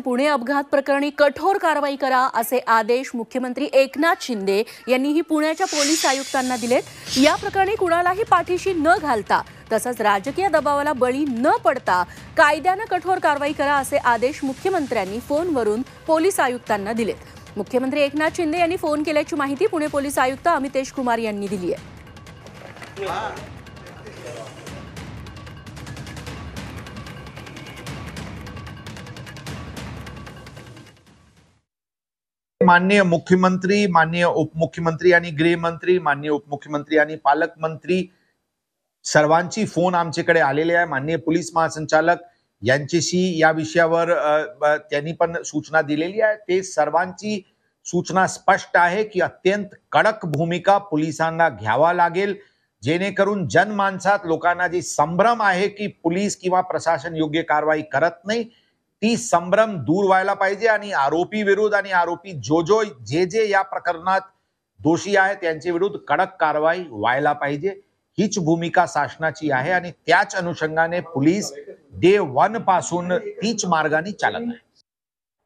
पुणे अपघात प्रकरणी कठोर कारवाई करा असे आदेश मुख्यमंत्री एकनाथ शिंदे यांनीही पुण्याच्या पोलीस आयुक्तांना दिलेत। या प्रकरणी कुणालाही पाठीशी न घालता तसंच राजकीय दबावाला बळी न पडता कायद्याने कठोर कारवाई करा असे आदेश मुख्यमंत्र्यांनी फोनवरून पोलीस आयुक्तांना दिलेत। मुख्यमंत्री एकनाथ शिंदे यांनी फोन केल्याची माहिती पुणे पोलीस आयुक्त अमितेश कुमार यांनी दिली आहे। माननीय मुख्यमंत्री, माननीय उपमुख्यमंत्री आणि गृहमंत्री, माननीय उपमुख्यमंत्री आणि पालकमंत्री सर्वांची फोन आमच्याकडे आलेले आहे। माननीय पोलीस महासंचालक यांच्याशी या विषयावर त्यांनी पण सूचना दिलेली आहे। ते सर्वांची सूचना स्पष्ट आहे की अत्यंत कडक भूमिका पोलिसांना घ्यावा लागेल, जेणेकरून जनमानसात लोकांना जी संभ्रम आहे की पोलीस किंवा प्रशासन योग्य कारवाई करत नाही, ती संभ्रम दूर व्हायला पाहिजे आणि आरोपी विरुद्ध आणि आरोपी जे या प्रकरणात दोषी आहेत त्यांच्या विरुद्ध कडक कारवाई व्हायला पाहिजे। हीच भूमिका शासनाची आहे आणि त्याच अनुषंगाने पोलीस डे 1 पासून तीच मार्गाने चालत आहे।